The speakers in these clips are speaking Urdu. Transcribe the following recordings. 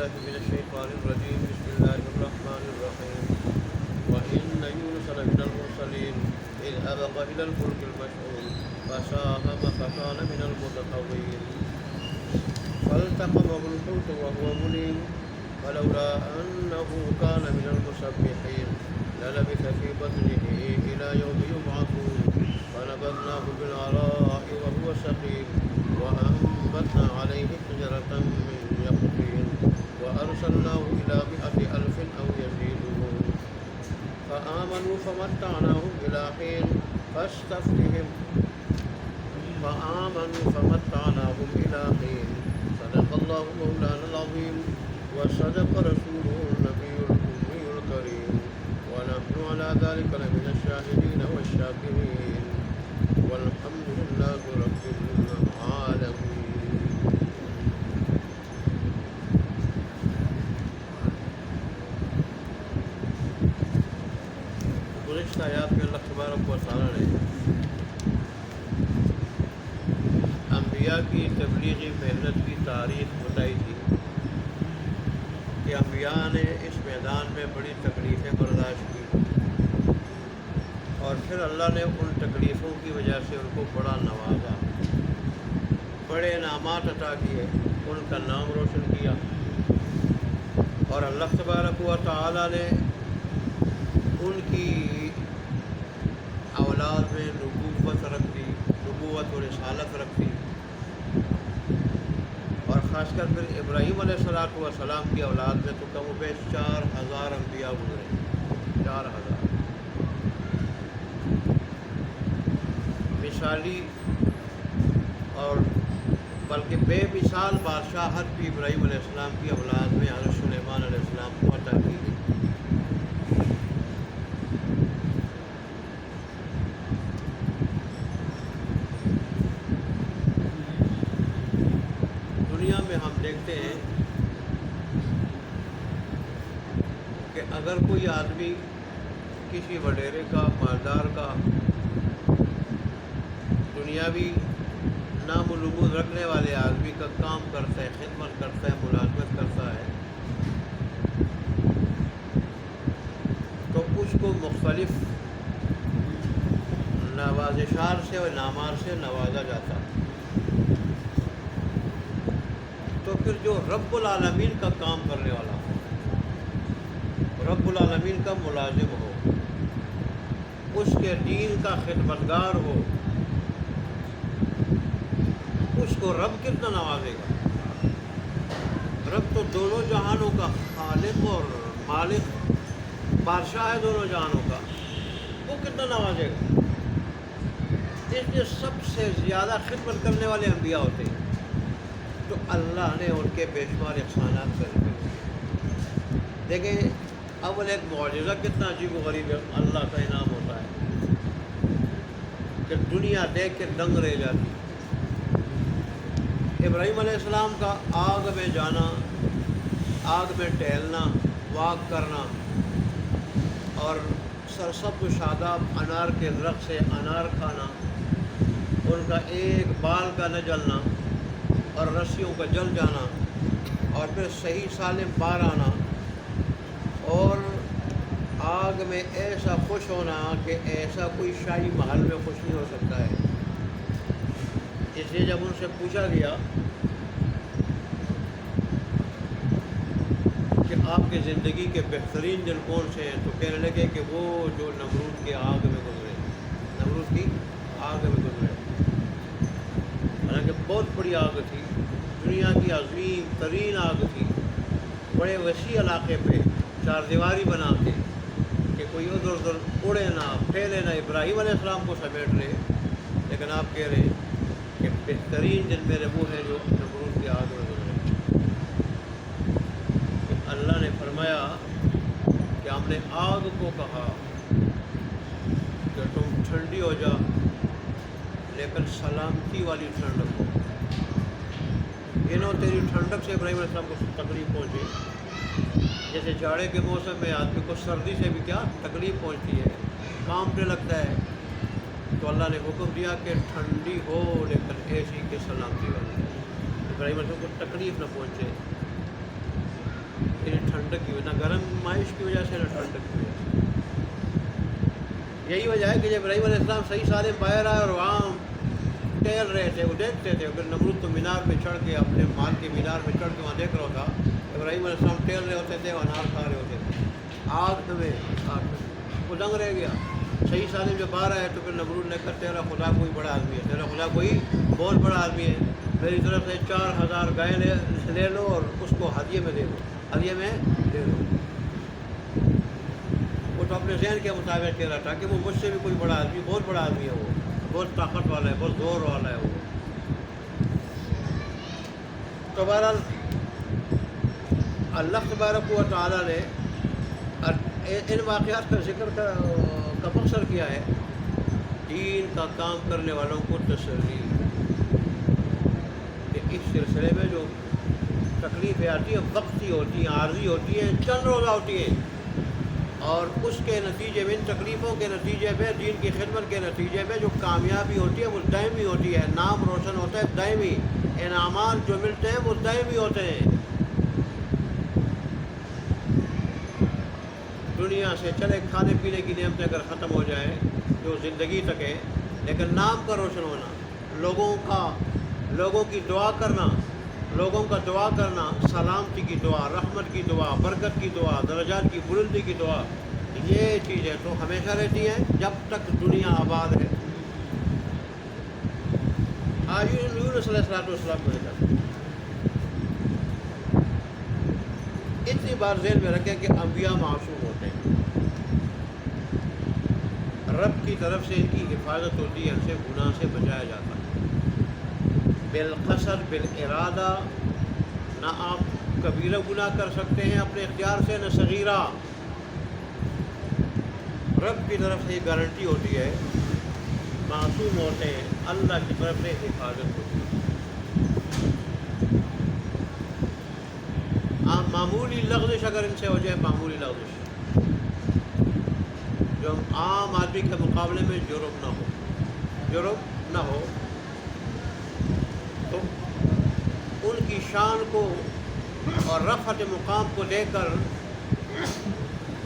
بالله من الشيطان الرجيم بسم الله الرحمن الرحيم وإن يونس لمن المرسلين إذ أبق إلى الفلك المشحون فساهم فكان من المتطوعين فالتقمه الحوت وهو مليم فلولا أنه كان من المسبحين للبث في بطنه إلى يوم يبعثون فنبذناه بالعراء وهو سقيم وأنبتنا عليه شجرة من يقطين وأرسلناه إلى 100,000 أو يزيدون فآمنوا فمتعناهم إلى حين صدق الله مولانا العظيم وصدق رسوله النبي الأمي الكريم ونحن على ذلك لمن الشاهدين والشاكرين والحمد لله رب العالمين. گزشتہ آیات میں اللہ تبارک و تعالیٰ نے انبیاء کی تبلیغی محنت کی تاریخ بتائی تھی کہ انبیاء نے اس میدان میں بڑی تکلیفیں برداشت کی اور پھر اللہ نے ان تکلیفوں کی وجہ سے ان کو بڑا نوازا، بڑے انعامات عطا کیے، ان کا نام روشن کیا، اور اللہ تبارک و تعالیٰ نے ان کی اولاد میں نبوت رکھ دی، نبوت و رسالت رکھ دی، اور خاص کر پھر ابراہیم علیہ السلام کی اولاد میں تو کم و بیش 4,000 انبیاء گزرے، 4,000 مثالی اور بلکہ بے مثال بادشاہت بھی ابراہیم علیہ السلام کی اولاد میں حضرت سلیمان علیہ السلام کو عطا کی گئی۔ دنیا میں ہم دیکھتے ہیں کہ اگر کوئی آدمی کسی وڈیرے کا، مالدار کا، دنیاوی نام و نمود رکھنے والے آدمی کا کام کرتا ہے، خدمت کرتا ہے، ملازمت کرتا ہے، تو اس کو مختلف نوازشات سے اور انعامات سے نوازا جاتا ہے۔ تو پھر جو رب العالمین کا کام کرنے والا ہو، رب العالمین کا ملازم ہو، اس کے دین کا خدمتگار ہو، اس کو رب کتنا نوازے گا؟ رب تو دونوں جہانوں کا خالق اور مالک، بادشاہ ہے دونوں جہانوں کا، وہ کتنا نوازے گا؟ اس لیے سب سے زیادہ خدمت کرنے والے انبیاء ہوتے ہیں، تو اللہ نے ان کے بے شمار احسانات کر دیے۔ دیکھیں اول ایک معجزہ کتنا عجیب و غریب ہے، اللہ کا انعام ہوتا ہے کہ دنیا دیکھ کے دنگ رہ جاتی۔ ابراہیم علیہ السلام کا آگ میں جانا، آگ میں ٹہلنا، واک کرنا، اور سرسبز و شاداب انار کے درخت سے انار کھانا، ان کا ایک بال کا نہ جلنا اور رسیوں کا جل جانا، اور پھر صحیح سالم بار آنا، اور آگ میں ایسا خوش ہونا کہ ایسا کوئی شاہی محل میں خوش نہیں ہو سکتا ہے۔ اس لیے جب ان سے پوچھا گیا کہ آپ کے زندگی کے بہترین دن کون سے ہیں، تو کہنے لگے کہ وہ جو نمرود کی آگ میں گزرے، نمرود کی آگ میں گزرے۔ حالانکہ بہت بڑی آگ تھی، دنیا کی عظیم ترین آگ تھی، بڑے وسیع علاقے پہ چار دیواری بنا کے کہ کوئی ادھر ادھر اڑے نہ، پھیلے نہ، ابراہیم علیہ السلام کو سمیٹ لے۔ لیکن آپ کہہ رہے ہیں کہ بہترین دن میرے وہ ہیں جو نمرود کی آگ میں گزرے۔ کہ اللہ نے فرمایا کہ ہم نے آگ کو کہا کہ تم ٹھنڈی ہو جا، لیکن سلامتی والی ٹھنڈک ہو۔ انہوں تیری ٹھنڈک سے ابراہیم علیہ السلام کو تکلیف پہنچی، جیسے جاڑے کے موسم میں آدمی کو سردی سے بھی کیا تکلیف پہنچتی ہے، کانپنے لگتا ہے، تو اللہ نے حکم دیا کہ ٹھنڈی ہو لیکن ایسی کہ سلامتی والی، ابراہیم علیہ السلام کو تکلیف نہ پہنچے۔ ٹھنڈک کی نہ گرمائش کی وجہ سے نہ ٹھنڈک کی وجہ سے. یہی وجہ ہے کہ جب ابراہیم علیہ السلام صحیح سالم باہر آئے اور وہاں ٹہل رہے تھے, وہ دیکھتے تھے. پھر نمرود تو مینار پہ چڑھ کے, اپنے مال کے مینار پہ چڑھ کے وہاں دیکھ رہا تھا. ابراہیم علیہ السلام ٹہل رہے ہوتے تھے, انار کھا رہے ہوتے تھے. آگ میں وہ دنگ رہ گیا. صحیح سالم جب باہر آئے تو پھر نمرود نے کہا تیرا خدا کوئی بڑا آدمی ہے, تیرا خدا کوئی بہت بڑا آدمی ہے, میری طرف سے 4000 گائے لے لو اور اس کو ہدیے میں دے دو, ہدیے میں دے دو. وہ تو اپنے ذہن کے مطابق کہہ رہا تھا کہ وہ مجھ سے بھی کوئی بڑا آدمی, بہت بڑا آدمی ہے, وہ بہت طاقت والا ہے, بہت زور والا ہے وہ. تو بہرحال اللہ تبارک و تعالیٰ نے ان واقعات کا ذکر کا مقصد کیا ہے دین کا کام کرنے والوں کو تسلی. کہ اس سلسلے میں جو تکلیفیں آتی ہیں وقتی ہوتی ہیں, عارضی ہوتی ہیں, چند روزہ ہوتی ہیں, اور اس کے نتیجے میں, ان تکلیفوں کے نتیجے میں, دین کی خدمت کے نتیجے میں جو کامیابی ہوتی ہے وہ دائمی ہوتی ہے. نام روشن ہوتا ہے دائمی, انعامات جو ملتے ہیں وہ دائمی ہوتے ہیں. دنیا سے چلے کھانے پینے کی نعمتیں اگر ختم ہو جائیں جو زندگی تک ہے, لیکن نام کا روشن ہونا, لوگوں کی دعا کرنا, لوگوں کا دعا کرنا, سلامتی کی دعا, رحمت کی دعا, برکت کی دعا, درجات کی بلندی کی دعا, یہ چیزیں تو ہمیشہ رہتی ہیں جب تک دنیا آباد ہے. آج یونس علیہ السلام کو دیکھا, اتنی بار ذہن میں رکھیں کہ انبیاء معصوم ہوتے ہیں, رب کی طرف سے ان کی حفاظت ہوتی ہے, ان سے گناہ سے بچایا جاتا ہے. بالقصد بالارادہ, نہ آپ کبیرہ گناہ کر سکتے ہیں اپنے اختیار سے, نہ صغیرہ. رب کی طرف سے یہ گارنٹی ہوتی ہے, معصوم ہوتے ہیں, اللہ کی طرف سے حفاظت ہوتی ہے. معمولی لغزش اگر ان سے ہو جائے, معمولی لغزش جو عام آدمی کے مقابلے میں جرم نہ ہو, تو ان کی شان کو اور رفعت مقام کو لے کر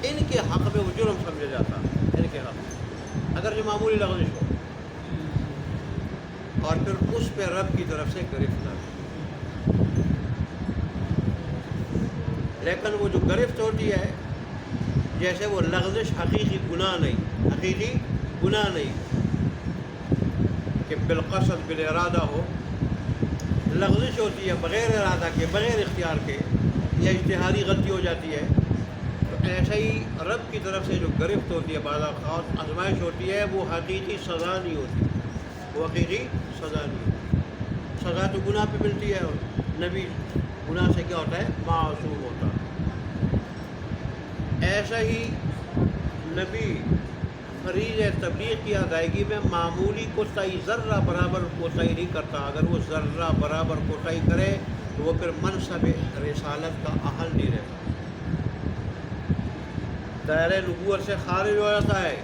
ان کے حق میں وہ جرم سمجھا جاتا ہے. ان کے حق میں اگر جو معمولی لغزش ہو, اور پھر اس پہ رب کی طرف سے گرفتار. لیکن وہ جو گرفت ہوتی ہے, جیسے وہ لغزش حقیقی گناہ نہیں کہ بالقصد بالارادہ ہو, لغزش ہوتی ہے بغیر ارادہ کے, بغیر اختیار کے, یا اجتہادی غلطی ہو جاتی ہے. تو ایسے ہی رب کی طرف سے جو گرفت ہوتی ہے, بعض اوقات آزمائش ہوتی ہے, وہ حقیقی سزا نہیں ہوتی, وہ حقیقی سزا نہیں ہوتی. سزا تو گناہ پہ ملتی ہے, اور نبی گناہ سے کیا ہوتا ہے, معصوم ہوتا ہے. ایسا ہی نبی فریضہ تبلیغ کی ادائیگی میں معمولی کوتاہی, ذرہ برابر کوتاہی نہیں کرتا. اگر وہ ذرہ برابر کوتاہی کرے تو وہ پھر منصب رسالت کا اہل نہیں رہتا, دائرۂ نبوت سے خارج ہو جاتا ہے.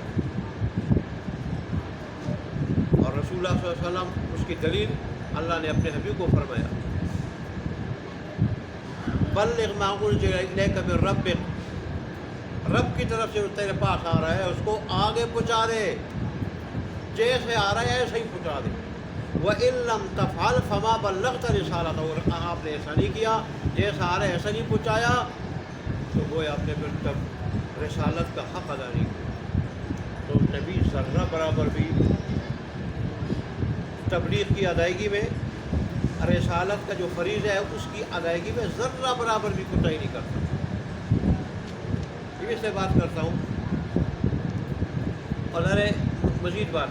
اور رسول اللہ صلی اللہ علیہ وسلم اس کی دلیل اللہ نے اپنے حبیب کو فرمایا, بلغ ما انزل الیک من ربک, رب کی طرف سے تیرے پاس آ رہا ہے اس کو آگے پہنچا دے, جیسے آ رہا ہے ایسے ہی پہنچا دے. وَإِن لَّمْ تَفْعَلْ فَمَا بَلَّغْتَ رِسَالَتَهُ, اور آپ نے ایسا نہیں کیا, جیسا آ رہا ہے ایسا نہیں پہنچایا, تو وہ آپ نے پھر تب رسالت کا حق ادا نہیں کیا. تو نبی ذرہ برابر بھی تبلیغ کی ادائیگی میں, رسالت کا جو فریضہ ہے اس کی ادائیگی میں ذرہ برابر بھی کوتاہی نہیں کرتا. یہ سے بات کرتا ہوں. اور مزید بات,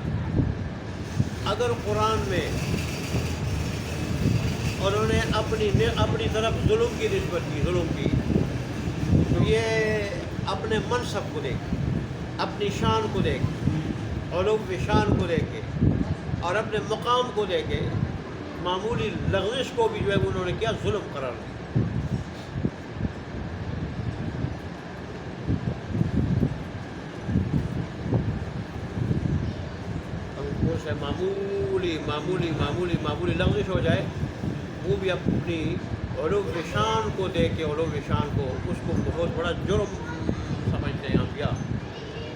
اگر قرآن میں انہوں نے اپنی طرف ظلم کی نسبت کی, تو یہ اپنے منصب کو دیکھ, اپنی شان کو دیکھ, علو شان کو دیکھ کے, اور اپنے مقام کو دیکھ کے معمولی لغزش کو بھی جو ہے انہوں نے کیا, ظلم قرار دیا. معمولی لغزش ہو جائے, وہ بھی اپنی علو شان کو دیکھ کے علو شان کو اس کو بہت بڑا جرم سمجھتے ہیں انبیاء.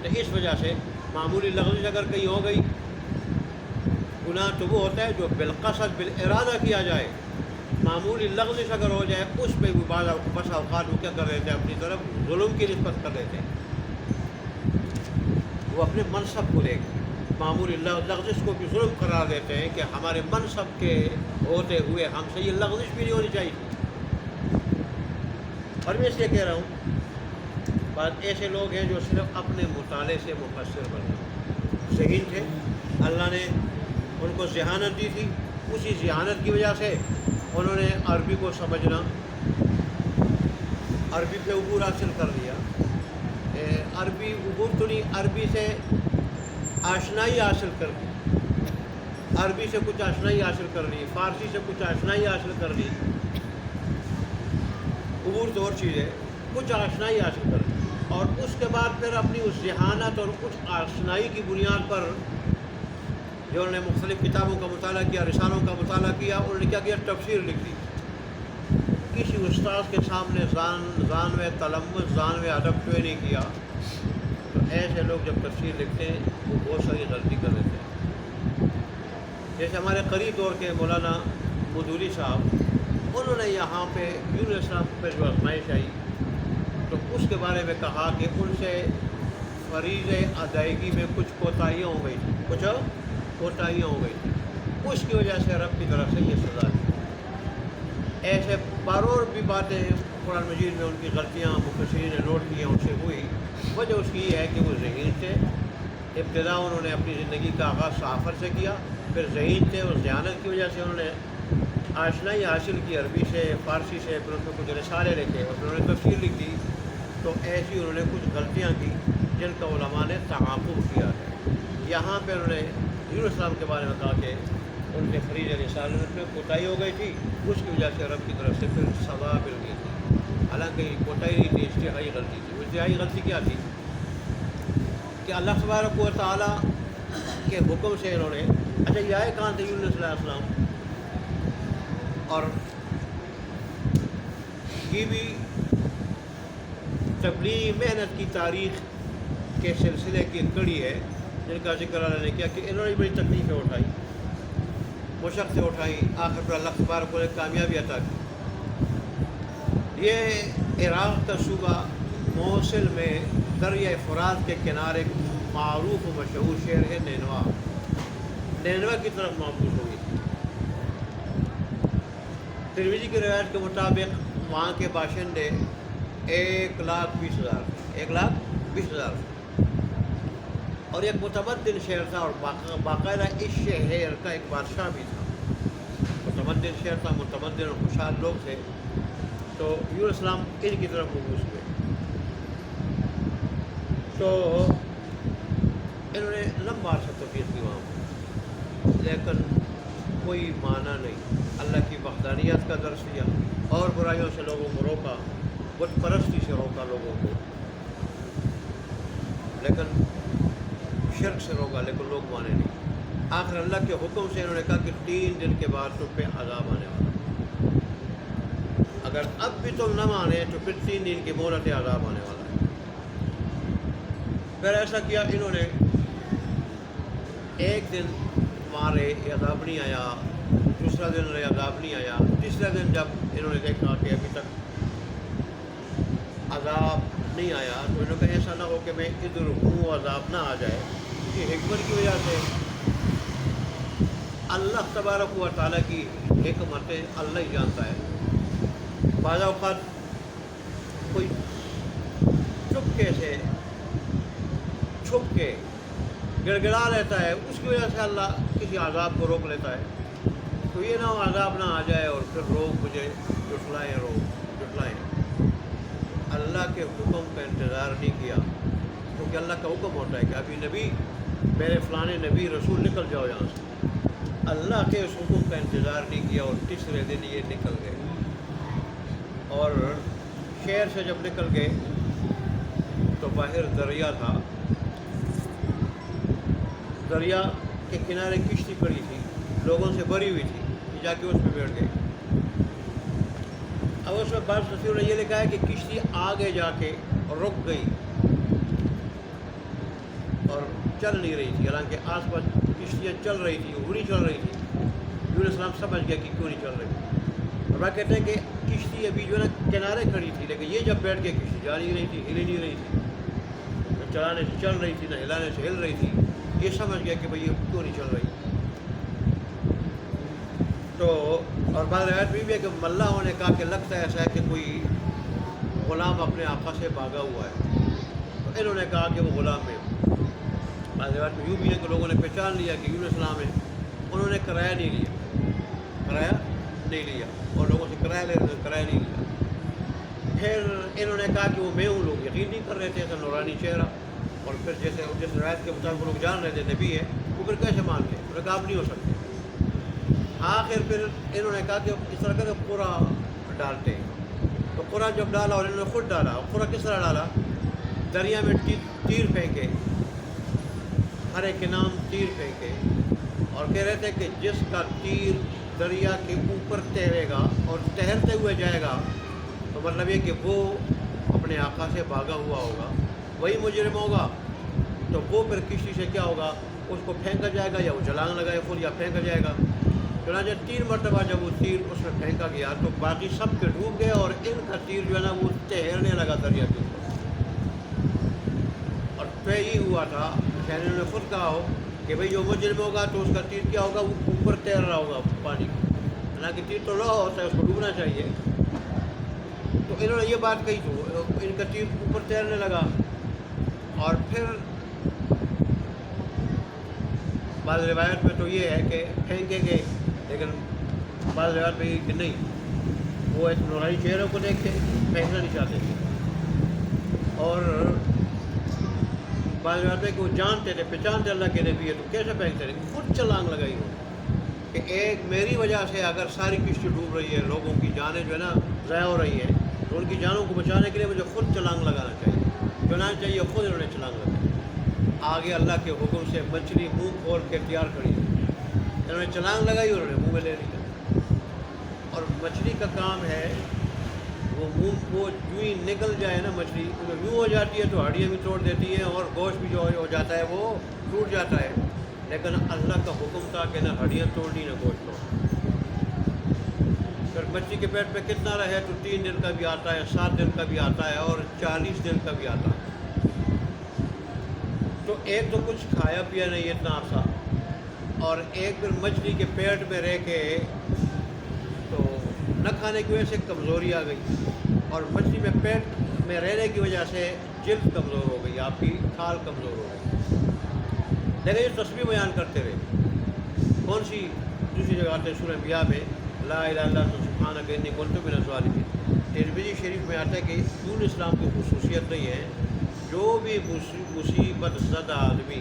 تو اس وجہ سے معمولی لغزش اگر کہیں ہو گئی، گناہ تو وہ ہوتا ہے جو بالقصد بالارادہ کیا جائے. معمولی لغزش اگر ہو جائے اس پہ بھی بس اوقات وہ کیا کر رہے تھے، اپنی طرف ظلم کی نسبت کر رہے تھے. وہ اپنے منصب کو لے کے معمولی لغزش کو بھی ظلم قرار دیتے ہیں کہ ہمارے منصب کے ہوتے ہوئے ہم سے یہ لغزش بھی نہیں ہونی چاہیے. اور میں اس لیے کہہ رہا ہوں، بعض ایسے لوگ ہیں جو صرف اپنے مطالعے سے مفسر بنے، ذہین تھے، اللہ نے ان کو ذہانت دی تھی، اسی ذہانت کی وجہ سے انہوں نے عربی کو سمجھنا، عربی پہ عبور حاصل کر لیا. عربی عبور تو نہیں، عربی سے آشنائی حاصل کر لی، عربی سے کچھ آشنائی حاصل کر لی، فارسی سے کچھ آشنائی حاصل کر لی. عبور تو اور چیز ہے، کچھ آشنائی حاصل کر لی، اور اس کے بعد پھر اپنی اس ذہانت اور کچھ آشنائی کی بنیاد پر جو انہوں نے مختلف کتابوں کا مطالعہ کیا، رسالوں کا مطالعہ کیا، انہوں نے کیا کیا، تفسیر لکھ دی. کسی استاد کے سامنے زانوِ تلمذ، زانوِ ادب کوئی نہیں کیا. تو ایسے لوگ جب تفسیر لکھتے ہیں وہ بہت ساری غلطی کر لیتے ہیں. جیسے ہمارے قریب دور کے مولانا مدوری صاحب، انہوں نے یہاں پہ یونس صاحب پہ جو آزمائش آئی تو اس کے بارے میں کہا کہ ان سے فریض ادائیگی میں کچھ کوتاہیاں ہو گئی تھیں، کچھ کوتاہیاں ہو گئی تھیں، اس کی وجہ سے رب کی طرف سے یہ سزا دی. ایسے بارور بھی باتیں قرآن مجید میں ان کی غلطیاں مفسرین نے نوٹ کی ہیں، ان سے ہوئی. وجہ اس کی یہ ہے کہ وہ ذہین تھے. ابتدا انہوں نے اپنی زندگی کا آغاز سافر سے کیا، پھر ذہین تھے، اور ذہانت کی وجہ سے انہوں نے آشنائی حاصل کی عربی سے، فارسی سے، پھر اس میں کچھ رسالے لکھے اور پھر انہوں نے تفسیر لکھ دی. تو ایسی انہوں نے کچھ غلطیاں کی جن کا علماء نے تعاقب کیا ہے. یہاں پہ انہوں نے یونس السلام کے بارے میں کہا کہ ان کے فریض رسالت میں کوتاہی ہو گئی تھی، اس کی وجہ سے رب کی طرف سے پھر سزا مل گئی تھی. حالانکہ کوتاہی نہیں تھی، اشتہائی غلطی تھی. اشتہائی غلطی کیا تھی کہ اللہ تبارک و تعالیٰ کے حکم سے انہوں نے، اچھا یہ آئے کہاں تھے یونس علیہ السلام، اور یہ بھی تبلیغی محنت کی تاریخ کے سلسلے کی کڑی ہے جن کا ذکر اللہ نے کیا کہ انہوں نے بڑی تکلیفیں اٹھائی، مشقتیں اٹھائی، آخر پر اللہ تبارک و تعالیٰ کامیابی عطا کی. یہ عراق کا صوبہ موصل میں دریائے فرات کے کنارے معروف و مشہور شہر ہے نینوا. نینوا کی طرف مابعوث ہوئی. ترمذی کی روایت کے مطابق وہاں کے باشندے 1,20,000 1,20,000 اور ایک متمدن شہر تھا، اور باقاعدہ اس شہر کا ایک بادشاہ بھی تھا. متمدن شہر تھا، متمدن اور خوشحال لوگ تھے. تو یونس السلام ان کی طرف مبعوث ہوئے. تو انہوں نے لمبا عرصہ تبلیغ کی وہاں، لیکن کوئی معنی نہیں. اللہ کی وحدانیت کا درس دیا اور برائیوں سے لوگوں کو روکا، بت پرستی سے روکا لوگوں کو، لیکن شرک سے روکا، لیکن لوگ مانے نہیں. آخر اللہ کے حکم سے انہوں نے کہا کہ 3 دن کے بعد تم پہ عذاب آنے والا، اگر اب بھی تم نہ مانے تو پھر 3 دن کی مہلت عذاب آنے والا ہے. پھر ایسا کیا انہوں نے، ایک دن مارے عذاب نہیں آیا، دوسرا دن عذاب نہیں آیا، تیسرا دن جب انہوں نے دیکھا کہ ابھی تک عذاب نہیں آیا تو انہوں نے کہا ایسا نہ ہو کہ میں ادھر ہوں عذاب نہ آ جائے. اس کی حکمت کی وجہ سے اللہ تبارک و تعالیٰ کی حکمتیں اللہ ہی جانتا ہے. بعض اوقات کوئی چپکے سے چھپ کے گڑ گڑا لیتا ہے، اس کی وجہ سے اللہ کسی عذاب کو روک لیتا ہے. تو یہ نہ ہو عذاب نہ آ جائے اور پھر لوگ مجھے جٹلائیں. اللہ کے حکم کا انتظار نہیں کیا، کیونکہ اللہ کا حکم ہوتا ہے کہ ابھی نبی میرے فلانے نبی رسول نکل جاؤ یہاں سے. اللہ کے اس حکم کا انتظار نہیں کیا اور تیسرے دن یہ نکل گئے. اور شہر سے جب نکل گئے تو باہر دریا تھا، دریا کے کنارے کشتی پڑی تھی، لوگوں سے بھری ہوئی تھی، جا کے اس میں بیٹھ گئے. اب اس میں بعض تفسیروں نے یہ لکھا ہے کہ کشتی آگے جا کے رک گئی اور چل نہیں رہی تھی، حالانکہ آس پاس کشتیاں چل رہی تھیں، وہ نہیں چل رہی تھی۔ یونس علیہ السلام سمجھ گیا کہ کیوں نہیں چل رہی، اور وہ کہتے ہیں کہ کشتی ابھی جو ہے نا کنارے کھڑی تھی، لیکن یہ جب بیٹھ کے کشتی جا نہیں رہی تھی، ہل ہی نہیں رہی تھی، نہ چلانے سے چل رہی تھی نہ ہلانے سے ہل رہی تھی، یہ سمجھ گیا کہ بھئی یہ کیوں نہیں چل رہی۔ تو اور بعض روایت میں بھی ہے کہ ملاحوں نے کہا کہ لگتا ہے ایسا ہے کہ کوئی غلام اپنے آقا سے بھاگا ہوا ہے، تو انہوں نے کہا کہ وہ غلام ہے۔ بعض روایت میں یوں بھی ہے کہ لوگوں نے پہچان لیا کہ یونس السلام ہے، انہوں نے کرایہ نہیں لیا اور لوگوں سے کرایہ لے رہے تھے، کرایہ نہیں لیا۔ پھر انہوں نے کہا کہ وہ میں ہوں، لوگ یقین نہیں کر رہے تھے، ایسا نورانی چہرہ، اور پھر جیسے جس روایت کے مطابق وہ لوگ جان رہے تھے نبی ہے، وہ پھر کیسے مانتے؟ انہوں نے کہا آپ نہیں ہو سکتے۔ آخر پھر انہوں نے کہا کہ اس طرح کا قرا ڈالتے ہیں، تو قرا جب ڈالا اور انہوں نے خود ڈالا، قرا کس طرح ڈالا؟ دریا میں تیر پھینکے، ہر ایک کے نام تیر پھینکے، اور کہہ رہے تھے کہ جس کا تیر دریا کے اوپر تیرے گا اور تیرتے ہوئے جائے گا، تو مطلب یہ کہ وہ اپنے آقا سے بھاگا ہوا ہوگا، وہی مجرم ہوگا۔ تو وہ پھر کشتی سے کیا ہوگا؟ اس کو پھینکا جائے گا، یا وہ چھلانگ لگائے خود، یا پھینکا جائے گا۔ چنانچہ 3 مرتبہ جب وہ تیر اس میں پھینکا گیا تو باقی سب کے ڈوب گئے، اور ان کا تیر جو ہے نا وہ تیرنے لگا دریا کے اوپر۔ اور طے یہ ہوا تھا، شاید انہوں نے خود کہا ہو کہ بھئی جو مجرم ہوگا تو اس کا تیر کیا ہوگا؟ وہ اوپر تیر رہا ہوگا پانی میں، حالانکہ تیر تو لوہا ہوتا ہے، اس کو ڈوبنا چاہیے۔ تو انہوں نے یہ بات کہی تو ان کا تیر اوپر تیرنے لگا، اور پھر بعض روایت میں تو یہ ہے کہ پھینکے گئے، لیکن بعض روایت میں یہ کہ نہیں، وہ ایک نورانی چہروں کو دیکھ کے پھینکنا نہیں چاہتے تھے، اور بعض روایت میں کہ وہ جانتے تھے، پہچانتے اللہ کے نبی ہے، تو کیسے پھینکتے تھے؟ خود چھلانگ لگائی انہوں کہ ایک میری وجہ سے اگر ساری کشتی ڈوب رہی ہے، لوگوں کی جانیں جو ہے نا ضائع ہو رہی ہیں، تو ان کی جانوں کو بچانے کے لیے مجھے خود چھلانگ لگانا چاہیے، چنانچہ چاہیے خود انہوں نے چھلانگ لگائی۔ آگے اللہ کے حکم سے مچھلی منہ کھول کے تیار کھڑی، انہوں نے چھلانگ لگائی، انہوں نے منہ میں لے لیا۔ اور مچھلی کا کام ہے وہ منہ وہ یوں ہی نکل جائے نا، مچھلی یوں ہو جاتی ہے تو ہڈیاں بھی توڑ دیتی ہیں، اور گوشت بھی جو ہو جاتا ہے وہ ٹوٹ جاتا ہے، لیکن اللہ کا حکم تھا کہ نہ ہڈیاں توڑنی نہ گوشت توڑنا۔ پھر مچھلی کے پیٹ میں کتنا رہے تو 3 دن کا بھی آتا ہے، 7 دن کا بھی آتا ہے، اور 40 دن کا بھی آتا ہے۔ تو ایک تو کچھ کھایا پیا نہیں اتنا عرصہ، اور ایک پھر مچھلی کے پیٹ میں رہ کے تو نہ کھانے کی وجہ سے کمزوری آ گئی، اور مچھلی میں پیٹ میں رہنے کی وجہ سے جلد کمزور ہو گئی، آپ کی کھال کمزور ہو گئی۔ لیکن یہ تسبیح بیان کرتے رہے۔ کون سی دوسری جگہ آتے ہیں سورہ انبیاء میں، لا الہ الا انت سبحانک انی کنت من الظالمین۔ ترمذی شریف میں آتا ہے کہ یونس اسلام کی خصوصیت نہیں ہے، جو بھی مصیبت زدہ آدمی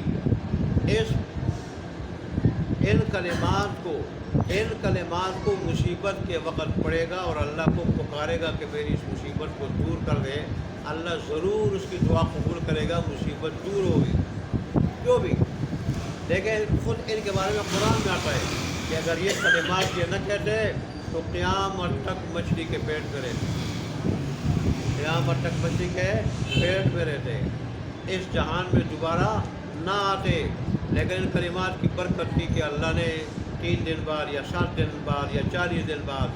ان کلمات کو مصیبت کے وقت پڑھے گا اور اللہ کو پکارے گا کہ میری اس مصیبت کو دور کر دے، اللہ ضرور اس کی دعا قبول کرے گا، مصیبت دور ہوگی جو بھی۔ لیکن خود ان کے بارے میں قرآن میں آتا ہے کہ اگر یہ کلمات یہ نہ کہتے تو قیامت تک مچھلی کے پیٹ میں رہتے، قیامت تک مچھلی کے پیٹ میں رہتے، اس جہان میں دوبارہ نہ آتے۔ لیکن ان کلمات کی برکت تھی کہ اللہ نے 3 دن بعد یا 7 دن بعد یا 40 دن بعد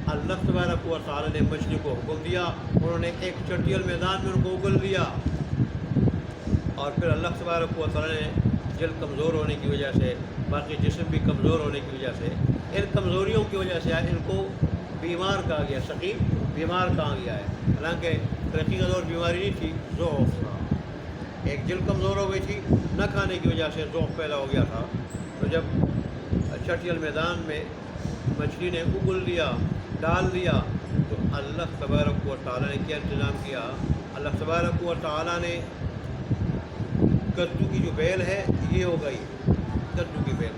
اللہ تبارک و تعالیٰ نے مچھلی کو حکم دیا، انہوں نے ایک چٹیل میدان میں ان کو اگل دیا، اور پھر اللہ تبارک و تعالیٰ نے جلد کمزور ہونے کی وجہ سے، باقی جسم بھی کمزور ہونے کی وجہ سے، ان کمزوریوں کی وجہ سے ان کو بیمار کہا گیا، سقیم بیمار کہا گیا ہے، حالانکہ ترقی کا دور بیماری نہیں تھی، ضعف تھا، ایک جلد کمزور ہو گئی تھی، نہ کھانے کی وجہ سے ضعف پیدا ہو گیا تھا۔ تو جب چٹیل میدان میں مچھلی نے اگل دیا، ڈال دیا، تو اللہ تبارک و تعالیٰ نے کیا انتظام کیا؟ اللہ تبارک و تعالیٰ نے کدو کی جو بیل ہے یہ ہو گئی، کدو کی بیل،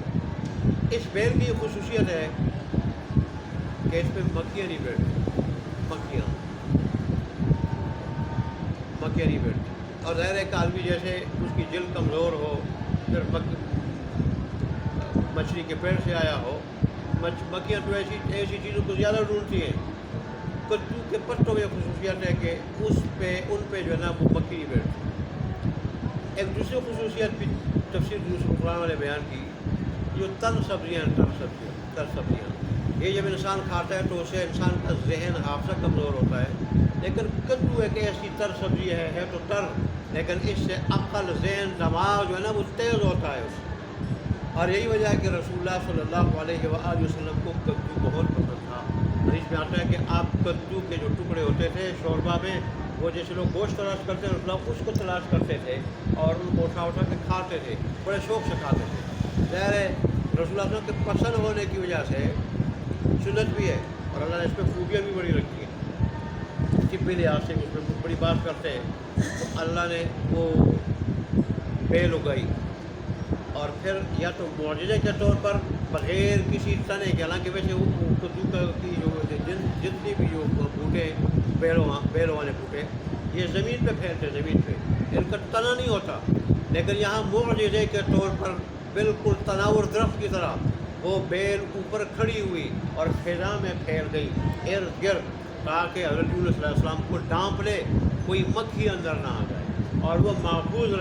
اس بیل کی یہ خصوصیت ہے کہ اس پہ مکھیاں نہیں بیٹھتی، مکھیاں نہیں بیٹھتی، اور ظاہر ہے کہ آدمی جیسے اس کی جلد کمزور ہو، پھر مچھلی کے پیڑ سے آیا ہو، مکھیاں تو ایسی چیزوں کو زیادہ ڈھونڈتی ہیں، کدو کے پتوں میں خصوصیت ہے کہ ان پہ جو ہے نا وہ مکھی بیٹھتی۔ ایک دوسری خصوصیت بھی تفسیر دوسرے قرآن والے بیان کی، جو تر سبزیاں یہ جب انسان کھاتا ہے تو اسے انسان کا ذہن حافظہ کمزور ہوتا ہے، لیکن کدو ایک ایسی تر سبزی ہے تو تر، لیکن اس سے عقل، ذہن، دماغ جو ہے نا وہ تیز ہوتا ہے اس سے۔ اور یہی وجہ ہے کہ رسول اللہ صلی اللہ علیہ وآلہ وسلم کو کدو بہت پسند تھا۔ حدیث میں آتا ہے کہ آپ کدو کے جو ٹکڑے ہوتے تھے شوربہ میں، وہ جیسے لوگ گوشت تلاش کرتے ہیں رسول اللہ اس کو تلاش کرتے تھے اور ان کو اٹھا کے کھاتے تھے، بڑے شوق سے کھاتے تھے۔ ظاہر ہے رسول اللہ صلی اللہ علیہ وسلم کے پسند ہونے کی وجہ سے سنت بھی ہے، اور اللہ نے اس میں خوبیاں بھی بڑی رکھی ہیں۔ طبی لحاظ سے اس میں بڑی بات کرتے ہیں تو اللہ نے وہ بیل اگائی، اور پھر یا تو معجزے کے طور پر بغیر کسی تنے کے، حالانکہ ویسے وہ کدو کی جو جتنی بھی جو بوٹے بیلوں والے بوٹے یہ زمین پہ پھیلتے، زمین پہ ان کا تنا نہیں ہوتا، لیکن یہاں معجزے کے طور پر بالکل تناور درخت کی طرح وہ بیل اوپر کھڑی ہوئی اور فضا میں پھیل گئی ارد گرد، تاکہ حضرت یونس علیہ السلام کو ڈانپ لے، کوئی مکھی اندر نہ آ جائے اور وہ محفوظ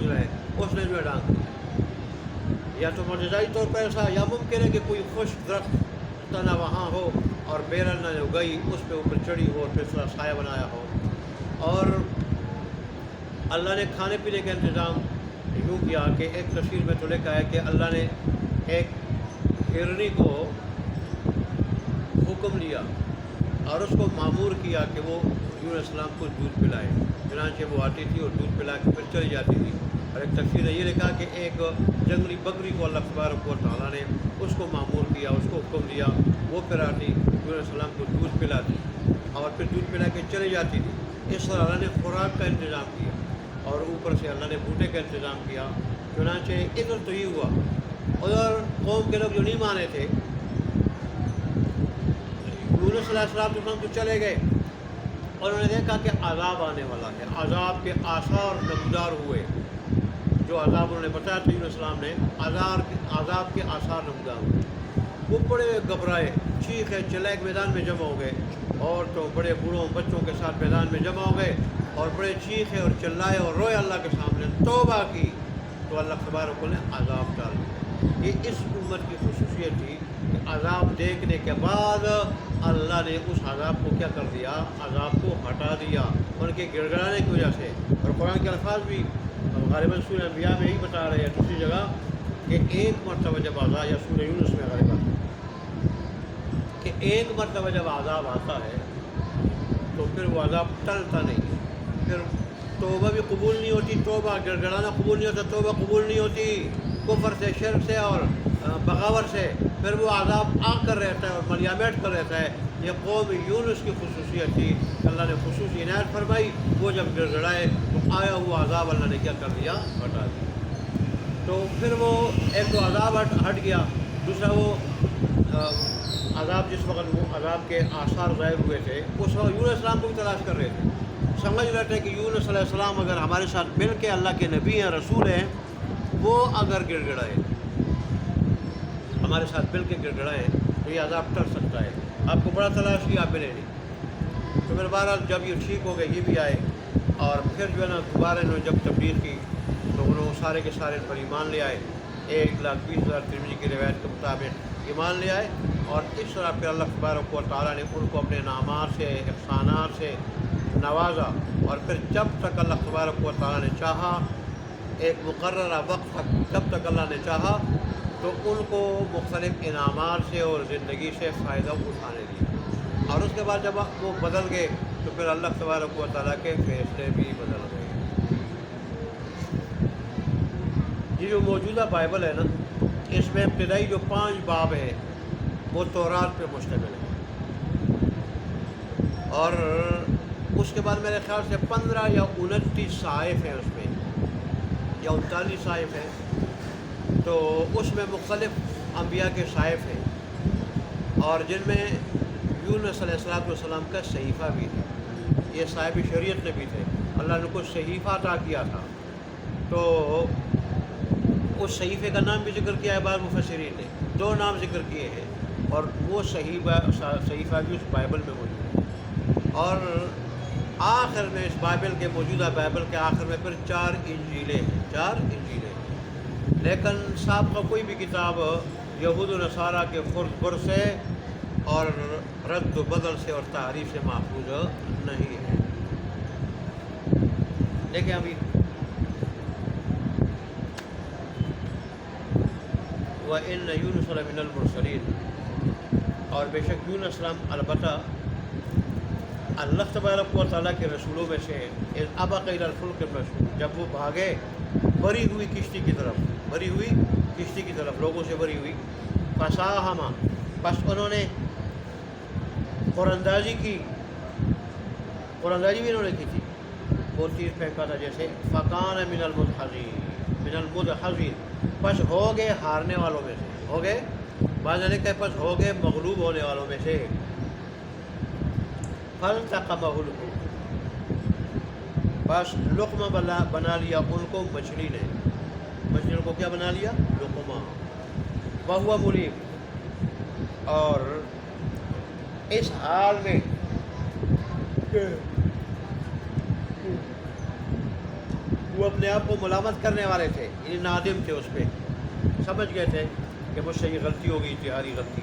رہے، اس نے جو ڈانپ دیا۔ یا تو معجزائی طور پر ایسا، یا ممکن ہے کہ کوئی خشک درخت تنا وہاں ہو اور بیرل نہ اگئی، اس پہ اوپر چڑھی ہو اور پھر اس طرح سایہ بنایا ہو۔ اور اللہ نے کھانے پینے کا انتظام یوں کیا کہ ایک تفسیر میں تو لکھا ہے کہ اللہ نے ایک ہرنی کو حکم دیا اور اس کو مامور کیا کہ وہ یونس علیہ السلام کو دودھ پلائے، چنانچہ وہ آتی تھی اور دودھ پلا کے پھر چلی جاتی تھی۔ اور ایک تفسیر نے یہ لکھا کہ ایک جنگلی بکری کو اللہ تبارک و تعالیٰ نے اس کو مامور کیا، اس کو حکم دیا، وہ پھر آتی یونس علیہ السلام کو دودھ پلاتی اور پھر دودھ پلا کے چلی جاتی تھی۔ اس طرح اللہ نے خوراک کا انتظام کیا اور اوپر سے اللہ نے بوٹے کا انتظام کیا۔ چنانچہ ادھر تو یہ ہوا، ادھر قوم کے لوگ جو نہیں مانے تھے، یونس علیہ السلام تو چلے گئے اور انہوں نے دیکھا کہ عذاب آنے والا ہے، عذاب کے آثار نمودار ہوئے، جو عذاب انہوں نے بتایا تھا یونس علیہ السلام نے، عذاب کے آثار نمودار ہوئے۔ وہ بڑے گھبرائے، چیخے چلیک میدان میں جمع ہو گئے، اور تو بڑے بوڑھوں بچوں کے ساتھ میدان میں جمع ہو گئے اور بڑے چیخے اور چلائے اور روئے اللہ کے سامنے، توبہ کی تو اللہ تبارک نے عذاب ڈال دیا۔ یہ اس امت کی خصوصیت تھی کہ عذاب دیکھنے کے بعد اللہ نے اس عذاب کو کیا کر دیا، عذاب کو ہٹا دیا ان کے گڑ گڑانے کی وجہ سے۔ اور قرآن کے الفاظ بھی غالباً سورہ انبیاء میں یہی بتا رہے ہیں دوسری جگہ کہ ایک مرتبہ جب عذاب، یا سورہ یونس میں غالباً کہ ایک مرتبہ جب عذاب آتا ہے تو پھر وہ عذاب ٹلتا نہیں ہے، پھر توبہ بھی قبول نہیں ہوتی، توبہ گڑ گڑانا قبول نہیں ہوتا، توبہ قبول نہیں ہوتی، کفر سے، شرک سے اور بغاوت سے، پھر وہ عذاب آ کر رہتا ہے اور ملیامت کر رہتا ہے۔ یہ قوم یونس کی خصوصیت تھی، اللہ نے خصوصی عنایت فرمائی، وہ جب گڑ گڑائے تو آیا ہوا عذاب اللہ نے کیا کر دیا، ہٹا دیا۔ تو پھر وہ ایک تو عذاب ہٹ گیا، دوسرا وہ عذاب، جس وقت وہ عذاب کے آثار ظاہر ہوئے تھے اس وقت یونس علیہ السلام کو بھی تلاش کر رہے تھے، سمجھ رہے تھے کہ یونس علیہ السلام اگر ہمارے ساتھ مل کے اللہ کے نبی ہیں، رسول ہیں، وہ اگر گڑ گڑائے، ہمارے ساتھ مل کے گڑ گڑائے تو یہ عذاب ٹل سکتا ہے۔ آپ کو بڑا تلاش کیا، آپ ملے نہیں۔ تو پھر بہرحال جب یہ ٹھیک ہو گئے، یہ بھی آئے، اور پھر جو ہے نا دوبارہ انہوں نے جب تبلیغ کی تو انہوں سارے کے سارے پر ایمان لے آئے، 1,20,000 ترمذی کی روایت کے مطابق ایمان لے آئے، اور اس طرح پھر اللہ تبارک و تعالیٰ نے ان کو اپنے انعامات سے، احسانات سے نوازا، اور پھر جب تک اللہ تبارک و تعالیٰ نے چاہا، ایک مقررہ وقت تک جب تک اللہ نے چاہا تو ان کو مختلف انعامات سے اور زندگی سے فائدہ اٹھانے دیا، اور اس کے بعد جب وہ بدل گئے تو پھر اللہ تبارک و تعالیٰ کے فیصلے بھی بدل گئے۔ یہ جو موجودہ بائبل ہے نا، اس میں ابتدائی جو 5 باب ہیں وہ تورات پہ مشتمل ہے، اور اس کے بعد میرے خیال سے 15 یا 29 صحائف ہیں اس میں، یا 39 صحائف ہیں، تو اس میں مختلف انبیاء کے صحائف ہیں، اور جن میں یونس علیہ السلام کا صحیفہ بھی ہے، یہ صاحب شریعت نبی تھے، اللہ نے کچھ صحیفہ عطا کیا تھا، تو اس صحیفے کا نام بھی ذکر کیا ہے بعض مفسرین نے، 2 نام ذکر کیے ہیں، اور وہ صحیفہ بھی اس بائبل میں موجود ہے. اور آخر میں اس بائبل کے موجودہ بائبل کے آخر میں پھر 4 انجیلیں ہیں، 4 انجیلیں ہیں. لیکن سابقہ کوئی بھی کتاب یہود و نصارہ کے خرد بر سے اور رد و بدل سے اور تحریف سے محفوظ نہیں ہے. دیکھیں ابھی وَإِنَّ يُونُسَ لَمِنَ الْمُرْسَلِينَ، اور بے شک یونس السلام البتہ اللہ تبارک و تعالیٰ کے رسولوں میں سے اذ ابق الی الفلک المشحون، جب وہ بھاگے بری ہوئی کشتی کی طرف، بری ہوئی کشتی کی طرف، لوگوں سے بری ہوئی. فساہما، بس انہوں نے قراندازی کی، قراندازی بھی انہوں نے کی تھی، وہ تیر پھینکا تھا جیسے. فکان من المدحضین، من المدحضین، پس ہو گئے ہارنے والوں میں سے، ہو گئے بعض نے کہا پس ہو گئے مغلوب ہونے والوں میں سے. فالتقمہ الحوت، بس لقمہ بنا لیا ان کو مچھلی نے، مچھلی کو کیا بنا لیا؟ لقمہ. وہو ملیم، اور اس حال میں وہ اپنے آپ کو ملامت کرنے والے تھے، یعنی نادم تھے، اس پہ سمجھ گئے تھے کہ مجھ سے یہ غلطی ہو گئی، اتحادی غلطی.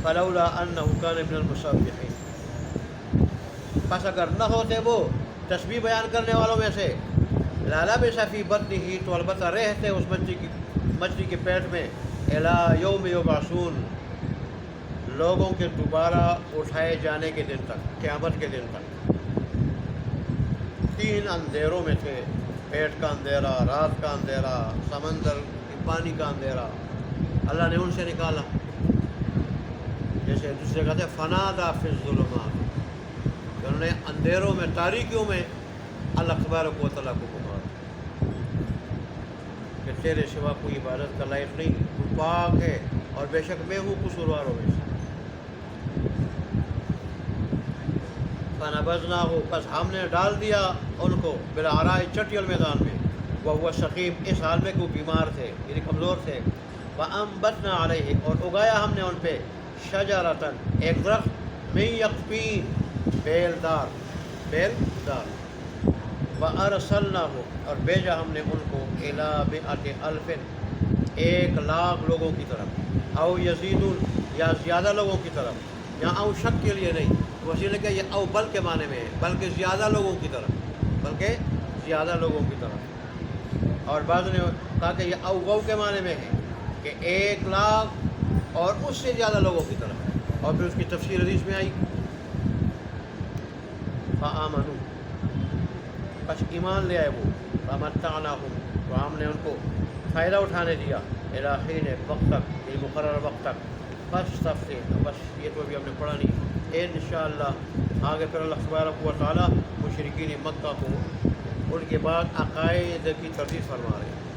فلولا انہ کان من المسبحین، پس اگر نہ ہوتے وہ تسبیح بیان کرنے والوں میں سے، للبث فی بطنہ، تو البتہ رہتے اس مچھلی کے پیٹ میں، الی یوم یبعثون، لوگوں کے دوبارہ اٹھائے جانے کے دن تک، قیامت کے دن تک. 3 اندھیروں میں تھے، پیٹ کا اندھیرا، رات کا اندھیرا، سمندر پانی کا اندھیرا، اللہ نے ان سے نکالا. جیسے دوسرے کہتے ہیں فنادا فی الظلمات، کہ انہوں نے اندھیروں میں، تاریکیوں میں اللہ تبارک و تعالیٰ کو پکارا کہ تیرے سوا کوئی عبادت کا لائق نہیں، تو پاک ہے، اور بے شک میں ہوں قصورواروں میں سے. فنبذناہ، پس ہم نے ڈال دیا ان کو، بالعراء، چٹیل میدان میں، وہو سقیم، اس حال میں کہ وہ بیمار تھے، یعنی کمزور تھے. وانبتنا علیہ، اور اگایا ہم نے ان پہ، شجرتن، ایک درخت، من یقطین، بیل دار، بیل دار. وارسلناہ، اور بھیجا ہم نے ان کو، الی 100,000، 1,00,000 لوگوں کی طرف، او یزیدون، یا زیادہ لوگوں کی طرف. یہاں او شک کے لیے نہیں، وسیلہ کہ یہ او بل کے معنی میں ہے، بلکہ زیادہ لوگوں کی طرف، بلکہ زیادہ لوگوں کی طرف. اور بعض نے کہا کہ یہ او غو کے معنی میں ہے کہ 1,00,000 اور اس سے زیادہ لوگوں کی طرف. اور پھر اس کی تفسیر حدیث میں آئی فآمنوا، پس ایمان لے آئے وہ، فمتعناہم، تو ہم نے ان کو فائدہ اٹھانے دیا، الی حین، وقت تک، یعنی مقرر وقت تک. فاستفتح، بس یہ تو ابھی ہم نے پڑھا نہیں، انشاءاللہ آگے پھر اللہ تبارک و تعالیٰ مشرکین مکہ کو ان کے بعد عقائد کی تردید فرما رہے ہیں.